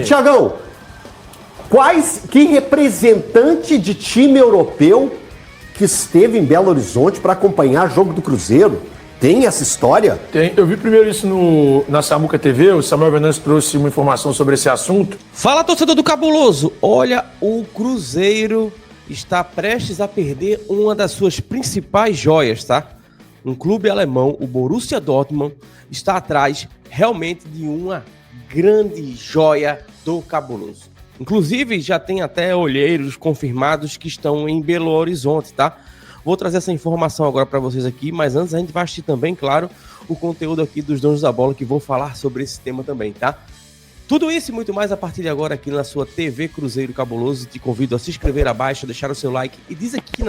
Thiagão, que representante de time europeu que esteve em Belo Horizonte para acompanhar jogo do Cruzeiro? Tem essa história? Tem. Eu vi primeiro isso na Samuca TV, o Samuel Venâncio trouxe uma informação sobre esse assunto. Fala, torcedor do Cabuloso! Olha, o Cruzeiro está prestes a perder uma das suas principais joias, tá? Um clube alemão, o Borussia Dortmund, está atrás realmente de uma grande joia do Cabuloso. Inclusive, já tem até olheiros confirmados que estão em Belo Horizonte, tá? Vou trazer essa informação agora para vocês aqui, mas antes a gente vai assistir também, claro, o conteúdo aqui dos donos da bola que vão falar sobre esse tema também, tá? Tudo isso e muito mais a partir de agora aqui na sua TV Cruzeiro Cabuloso. Te convido a se inscrever abaixo, deixar o seu like e diz aqui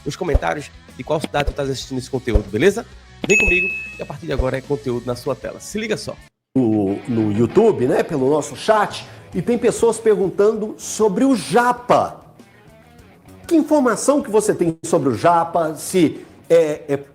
nos comentários de qual cidade tu estás assistindo esse conteúdo, beleza? Vem comigo e a partir de agora é conteúdo na sua tela. Se liga só. No YouTube, né, pelo nosso chat, e tem pessoas perguntando sobre o Japa. Que informação que você tem sobre o Japa? Se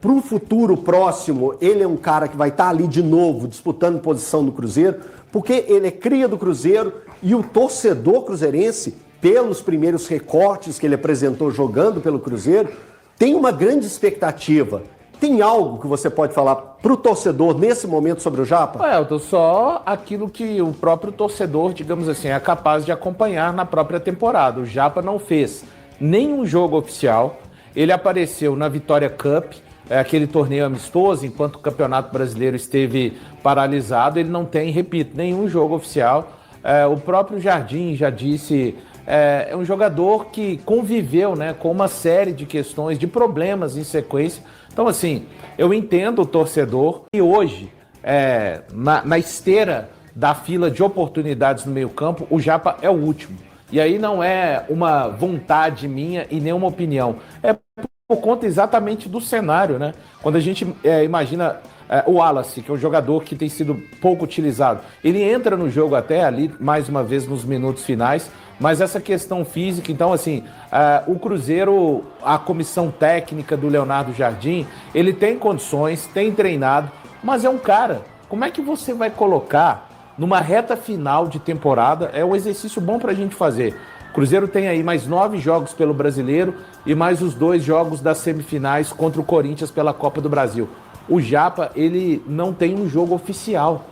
para um futuro próximo ele é um cara que vai estar ali de novo disputando posição no Cruzeiro, porque ele é cria do Cruzeiro e o torcedor cruzeirense, pelos primeiros recortes que ele apresentou jogando pelo Cruzeiro, tem uma grande expectativa. Tem algo que você pode falar para o torcedor nesse momento sobre o Japa? Elton, só aquilo que o próprio torcedor, digamos assim, é capaz de acompanhar na própria temporada. O Japa não fez nenhum jogo oficial, ele apareceu na Vitória Cup, aquele torneio amistoso, enquanto o Campeonato Brasileiro esteve paralisado, ele não tem, repito, nenhum jogo oficial. O próprio Jardim já disse, é um jogador que conviveu, né, com uma série de questões, de problemas em sequência. Então, assim, eu entendo o torcedor e hoje, na esteira da fila de oportunidades no meio-campo, o Japa é o último. E aí não é uma vontade minha e nem uma opinião. É por conta exatamente do cenário, né? Quando a gente imagina o Wallace, que é um jogador que tem sido pouco utilizado, ele entra no jogo até ali, mais uma vez, nos minutos finais, mas essa questão física, então, assim, o Cruzeiro, a comissão técnica do Leonardo Jardim, ele tem condições, tem treinado, mas é um cara, como é que você vai colocar numa reta final de temporada? É um exercício bom pra gente fazer. O Cruzeiro tem aí mais 9 jogos pelo Brasileiro e mais os 2 jogos das semifinais contra o Corinthians pela Copa do Brasil. O Japa, ele não tem um jogo oficial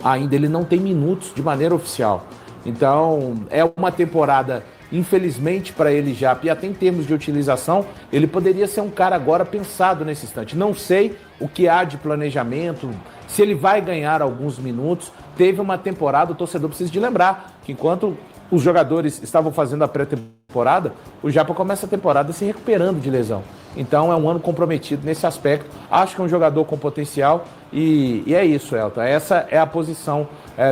ainda, ele não tem minutos de maneira oficial. Então, é uma temporada, infelizmente para ele Japa, e até em termos de utilização, ele poderia ser um cara agora pensado nesse instante. Não sei o que há de planejamento, se ele vai ganhar alguns minutos. Teve uma temporada, o torcedor precisa de lembrar que enquanto os jogadores estavam fazendo a pré-temporada, o Japa começa a temporada se recuperando de lesão. Então é um ano comprometido nesse aspecto. Acho que é um jogador com potencial e é isso, Elton. Essa é a posição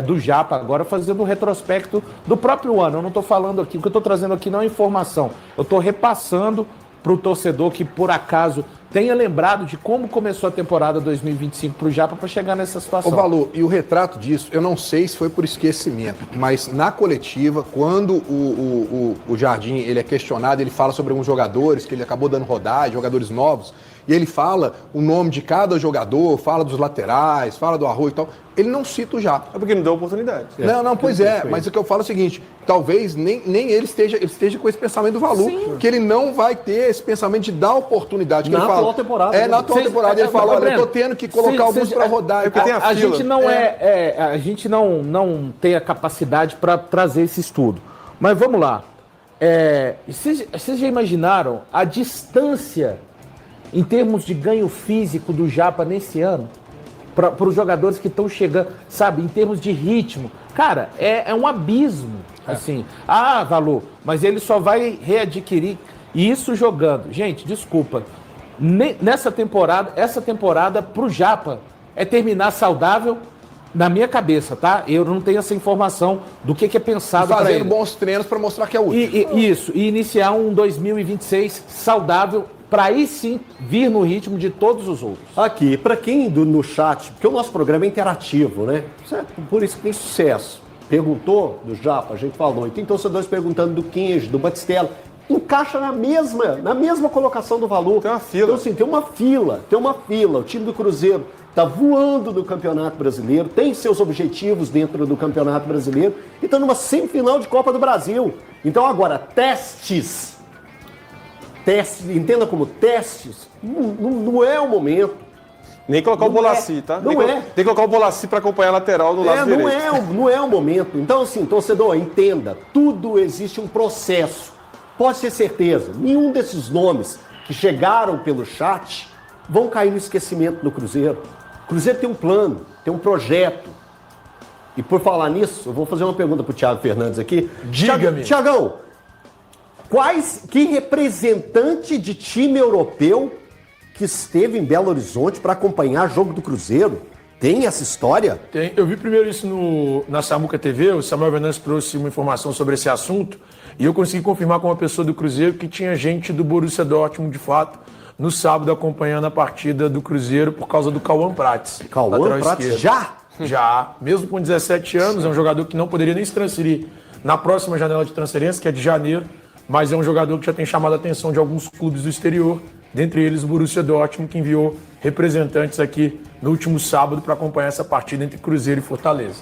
do Japa agora, fazendo um retrospecto do próprio ano. Eu não estou falando aqui, o que eu estou trazendo aqui não é informação. Eu estou repassando para o torcedor que, por acaso, tenha lembrado de como começou a temporada 2025 para o Japa para chegar nessa situação. Ô, Valu, e o retrato disso, eu não sei se foi por esquecimento, mas na coletiva, quando o Jardim ele é questionado, ele fala sobre alguns jogadores que ele acabou dando rodagem, jogadores novos, e ele fala o nome de cada jogador, fala dos laterais, fala do Arroio e tal. Ele não cita o Japa. É porque não deu oportunidade. Não, pois é, mas o que eu falo é o seguinte, talvez nem ele esteja com esse pensamento do Valu, sim, que ele não vai ter esse pensamento de dar oportunidade. Que na ele atual temporada. Na atual temporada ele fala, olha, eu tô tendo que colocar alguns para rodar. A gente não a gente não tem a capacidade para trazer esse estudo. Mas vamos lá. Vocês já imaginaram a distância em termos de ganho físico do Japa nesse ano? Para os jogadores que estão chegando, sabe, em termos de ritmo. Cara, é um abismo, assim. Valu, mas ele só vai readquirir isso jogando. Gente, desculpa. Essa temporada pro Japa é terminar saudável na minha cabeça, tá? Eu não tenho essa informação do que é pensado para ele. Fazendo bons treinos para mostrar que é útil. E iniciar um 2026 saudável, para aí sim vir no ritmo de todos os outros. Aqui, para quem no chat, porque o nosso programa é interativo, né? Por isso que tem sucesso. Perguntou do Japa, a gente falou. E tem torcedores perguntando do Kenji, do Batistella. Encaixa na mesma colocação do Valu. Tem uma fila. Então, assim, tem uma fila. O time do Cruzeiro está voando no Campeonato Brasileiro, tem seus objetivos dentro do Campeonato Brasileiro e está numa semifinal de Copa do Brasil. Então agora, testes, entenda como testes, não é o momento. Nem colocar o Bolaci, tá? Não é. Tem que colocar o Bolaci para acompanhar a lateral no lado direito. Não é o momento. Então, assim, torcedor, entenda, tudo existe um processo. Pode ter certeza, nenhum desses nomes que chegaram pelo chat vão cair no esquecimento do Cruzeiro. O Cruzeiro tem um plano, tem um projeto. E por falar nisso, eu vou fazer uma pergunta pro Thiago Fernandes aqui. Diga-me. Tiagão, que representante de time europeu que esteve em Belo Horizonte para acompanhar jogo do Cruzeiro? Tem essa história? Tem. Eu vi primeiro isso na Samuca TV, o Samuel Fernandes trouxe uma informação sobre esse assunto e eu consegui confirmar com uma pessoa do Cruzeiro que tinha gente do Borussia Dortmund, de fato, no sábado acompanhando a partida do Cruzeiro por causa do Cauã Prates. Cauã Prates já? Já. Mesmo com 17 anos, é um jogador que não poderia nem se transferir na próxima janela de transferência, que é de janeiro, mas é um jogador que já tem chamado a atenção de alguns clubes do exterior, dentre eles o Borussia Dortmund, que enviou representantes aqui no último sábado para acompanhar essa partida entre Cruzeiro e Fortaleza.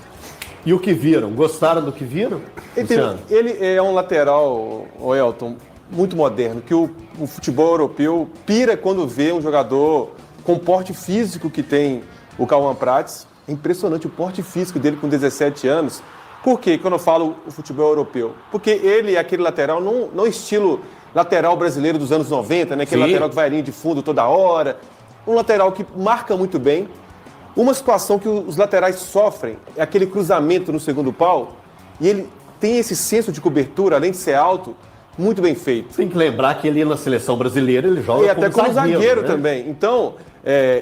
E o que viram? Gostaram do que viram? Ele é um lateral, o Elton, muito moderno, que o futebol europeu pira quando vê um jogador com o porte físico que tem o Cauã Prates. É impressionante o porte físico dele com 17 anos. Por quê? Quando eu falo o futebol europeu? Porque ele é aquele lateral, não estilo lateral brasileiro dos anos 90, né? Aquele lateral que vai linha de fundo toda hora. Um lateral que marca muito bem. Uma situação que os laterais sofrem é aquele cruzamento no segundo pau. E ele tem esse senso de cobertura, além de ser alto, muito bem feito. Tem que lembrar que ele na seleção brasileira ele joga e até como zagueiro né? também. Então,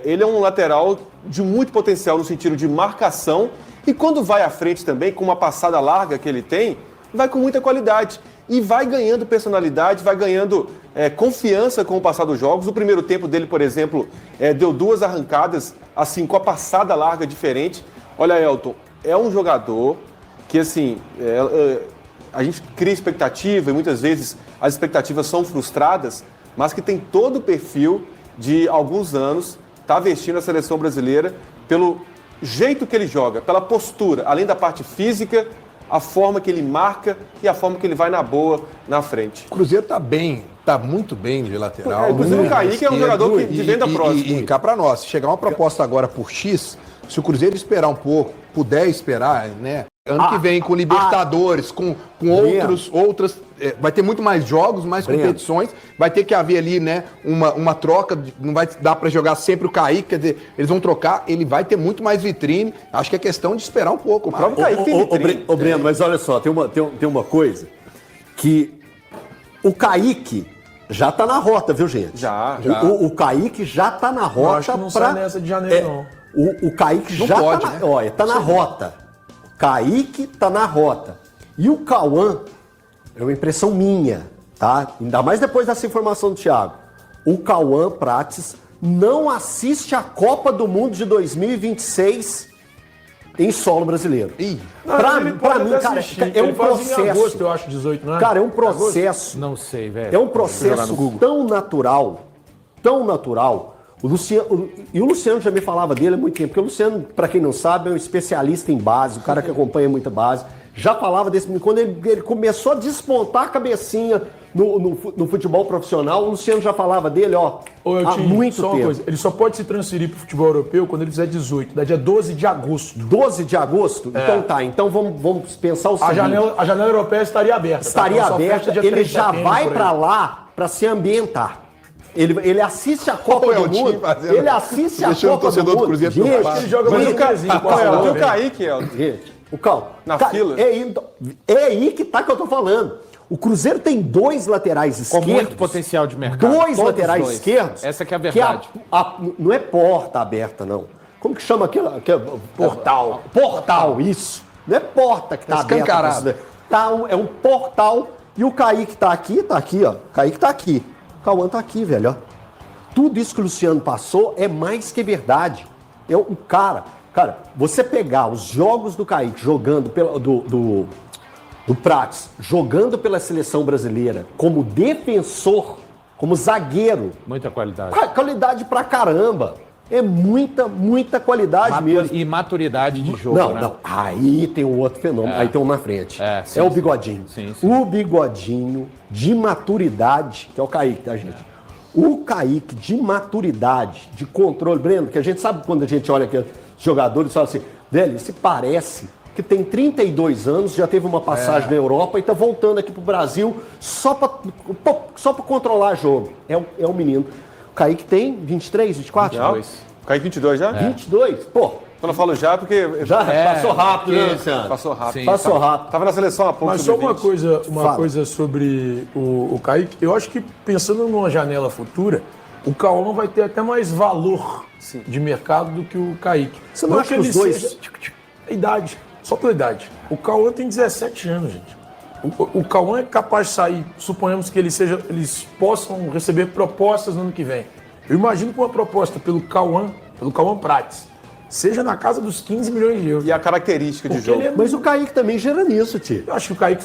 ele é um lateral de muito potencial no sentido de marcação. E quando vai à frente também, com uma passada larga que ele tem, vai com muita qualidade. E vai ganhando personalidade, vai ganhando confiança com o passar dos jogos. O primeiro tempo dele, por exemplo, deu 2 arrancadas, assim, com a passada larga diferente. Olha, Elton, é um jogador que, assim, a gente cria expectativa e muitas vezes as expectativas são frustradas, mas que tem todo o perfil de alguns anos, tá vestindo a seleção brasileira pelo jeito que ele joga, pela postura, além da parte física, a forma que ele marca e a forma que ele vai na boa na frente. O Cruzeiro tá bem, tá muito bem de lateral. Inclusive o Kaique é um jogador de venda próxima. E cá pra nós, se chegar uma proposta agora por X, se o Cruzeiro esperar um pouco, puder esperar, né? Ano que vem com Libertadores, com outras... vai ter muito mais jogos, mais competições. Vai ter que haver ali, né, uma troca. Não vai dar para jogar sempre o Kaique, quer dizer, eles vão trocar, ele vai ter muito mais vitrine. Acho que é questão de esperar um pouco. O próprio Kaique tem vitrine. Ô, Breno, mas olha só, tem uma coisa que o Kaique já tá na rota, viu, gente? Já. O Kaique já tá na rota. Eu acho que não sai nessa de janeiro, não. O Kaique não já pode, tá, né? olha, tá na rota. Kaique tá na rota. E o Cauã, é uma impressão minha, tá? Ainda mais depois dessa informação do Thiago. O Cauã Prates não assiste a Copa do Mundo de 2026 em solo brasileiro. Pra mim, cara, é um processo. Em agosto, eu acho, 18, não é? Cara, é um processo. Não sei, velho. É um processo tão natural. O Luciano já me falava dele há muito tempo, porque o Luciano, para quem não sabe, é um especialista em base, o cara que acompanha muita base. Já falava desse menino. Quando ele começou a despontar a cabecinha no futebol profissional, o Luciano já falava dele, há muito tempo. Coisa, ele só pode se transferir para o futebol europeu quando ele fizer 18, da dia 12 de agosto. 12 de agosto? Então tá, então vamos pensar o seguinte. A janela europeia estaria aberta. Estaria tá? aberta, ele já vai para lá para se ambientar. Ele assiste a Copa do Mundo. Ele assiste a Copa do Mundo. Cruzeiro ele joga muito casinho. E o Kaique, Gente, o Cal. Na fila? É aí que tá que eu tô falando. O Cruzeiro tem 2 laterais esquerdos. Com muito potencial de mercado. 2 laterais esquerdos. Essa que é a verdade. Não é porta aberta, não. Como que chama aquilo? Portal. Portal, isso. Não é porta que tá aberta. É um portal. E o Kaique tá aqui, ó. O Kaique tá aqui. O Cauã tá aqui, velho, ó. Tudo isso que o Luciano passou é mais que verdade. Cara, você pegar os jogos do Kaique jogando do Prates, jogando pela seleção brasileira como defensor, como zagueiro. Muita qualidade. Qualidade pra caramba. É muita qualidade mesmo. E maturidade de jogo, Não, né? não. Aí tem um outro fenômeno. Aí tem um na frente. Sim, é o sim. Bigodinho. Sim, sim. O Bigodinho de maturidade, que é o Kaique, tá, gente? O Kaique de maturidade, de controle. Breno, que a gente sabe quando a gente olha aqui os jogadores e fala assim, velho, se parece que tem 32 anos, já teve uma passagem na Europa e tá voltando aqui pro Brasil só pra controlar jogo. É o menino. O Kaique tem 23, 24? Já? Kaique 22 já? 22? Pô, Quando eu falo já, porque já passou rápido, né, Luciano? passou rápido. Sim. Passou rápido. Tava na seleção há pouco. Mas só uma sub-20. coisa, Fala. sobre o Kaique. Eu acho que pensando numa janela futura, o Cauã vai ter até mais valor de mercado do que o Kaique. Você não acha que os dois... A idade, só pela idade. O Cauã tem 17 anos, gente. O Cauã é capaz de sair, suponhamos que eles possam receber propostas no ano que vem. Eu imagino que uma proposta pelo Cauã Prates, seja na casa dos 15 milhões de euros. E a característica de Porque jogo. ele é Mas o Kaique também gera nisso, tio. Eu acho que o Kaique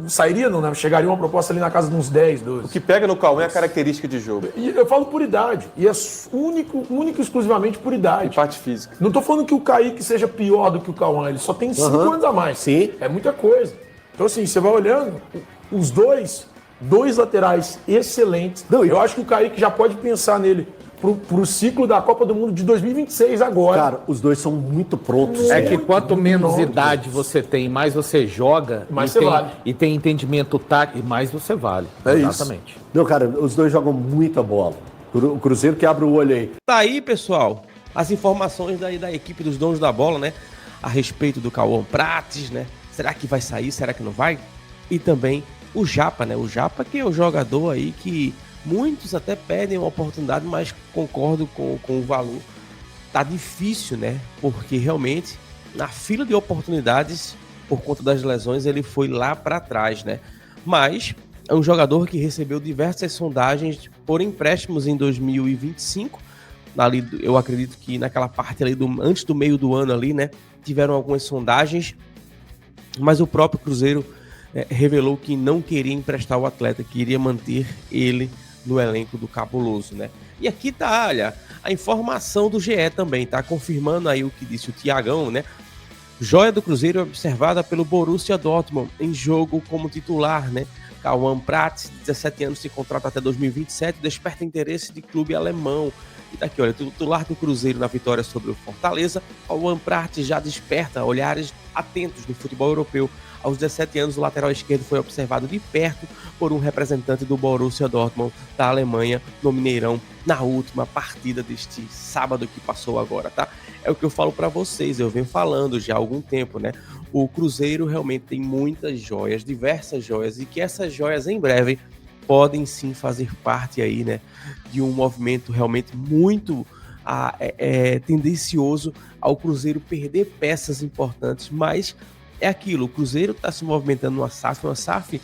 sairia, não, né? Chegaria uma proposta ali na casa de uns 10, 12. O que pega no Cauã é a característica de jogo. E eu falo por idade. E é único e exclusivamente por idade. Parte física. Não tô falando que o Kaique seja pior do que o Cauã. Ele só tem 5 anos a mais. Sim. É muita coisa. Então, assim, você vai olhando, os dois laterais excelentes. Não, eu acho que o Kaique já pode pensar nele pro ciclo da Copa do Mundo de 2026 agora. Cara, os dois são muito prontos. É né? que quanto menos Nossa. idade você tem, mais você joga Mais e você tem, vale. e tem entendimento tático, mais você vale. É isso. Exatamente. Não, cara, os dois jogam muita bola. O Cruzeiro que abre o olho aí. Tá aí, pessoal, as informações da equipe dos donos da bola, né? A respeito do Cauã Prates, né? Será que vai sair? Será que não vai? E também o Japa, né? O Japa que é o jogador aí que muitos até pedem uma oportunidade, mas concordo com o valor. Tá difícil, né? Porque realmente, na fila de oportunidades, por conta das lesões, ele foi lá para trás, né? Mas é um jogador que recebeu diversas sondagens por empréstimos em 2025. Ali, eu acredito que naquela parte ali antes do meio do ano ali, né? Tiveram algumas sondagens, mas o próprio Cruzeiro revelou que não queria emprestar o atleta, queria manter ele no elenco do Cabuloso, né? E aqui tá, olha, a informação do GE também, tá confirmando aí o que disse o Tiagão, né? Joia do Cruzeiro é observada pelo Borussia Dortmund em jogo como titular, né? Cauã Prates, 17 anos, se contrata até 2027, desperta interesse de clube alemão. E tá aqui, olha, titular do Cruzeiro na vitória sobre o Fortaleza, Cauã Prates já desperta olhares atentos do futebol europeu. Aos 17 anos, o lateral esquerdo foi observado de perto por um representante do Borussia Dortmund da Alemanha no Mineirão na última partida deste sábado que passou agora, tá? É o que eu falo para vocês, eu venho falando já há algum tempo, né? O Cruzeiro realmente tem muitas joias, diversas joias, e que essas joias em breve podem sim fazer parte aí, né, de um movimento realmente muito tendencioso ao Cruzeiro perder peças importantes, mas é aquilo, o Cruzeiro está se movimentando numa SAF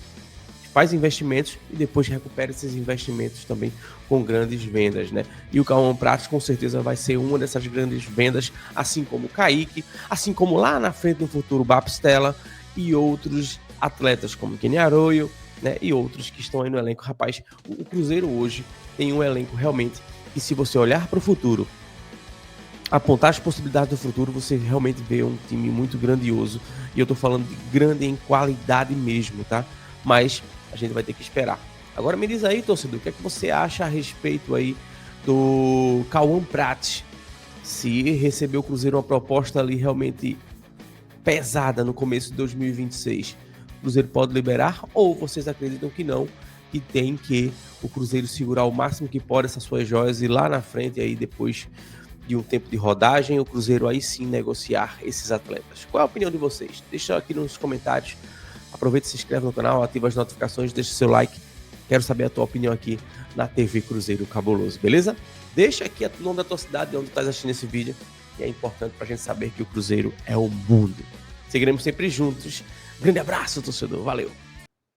faz investimentos e depois recupera esses investimentos também com grandes vendas, né? E o Cauã Prates com certeza vai ser uma dessas grandes vendas, assim como o Kaique, assim como lá na frente no futuro o Bapstella e outros atletas como Kenny Arroyo, né? E outros que estão aí no elenco. Rapaz, o Cruzeiro hoje tem um elenco realmente que, se você olhar para o futuro, apontar as possibilidades do futuro, você realmente vê um time muito grandioso. E eu tô falando de grande em qualidade mesmo, tá? Mas a gente vai ter que esperar. Agora me diz aí, torcedor, o que é que você acha a respeito aí do Cauã Prates? Se recebeu o Cruzeiro uma proposta ali realmente pesada no começo de 2026, o Cruzeiro pode liberar? Ou vocês acreditam que não, que tem que o Cruzeiro segurar o máximo que pode essas suas joias e lá na frente, aí depois de um tempo de rodagem, o Cruzeiro aí sim negociar esses atletas? Qual é a opinião de vocês? Deixa aqui nos comentários. Aproveita e se inscreve no canal, ativa as notificações, deixa seu like. Quero saber a tua opinião aqui na TV Cruzeiro Cabuloso, beleza? Deixa aqui o nome da tua cidade, de onde tu estás assistindo esse vídeo, que é importante pra gente saber que o Cruzeiro é o mundo. Seguiremos sempre juntos. Grande abraço, torcedor. Valeu!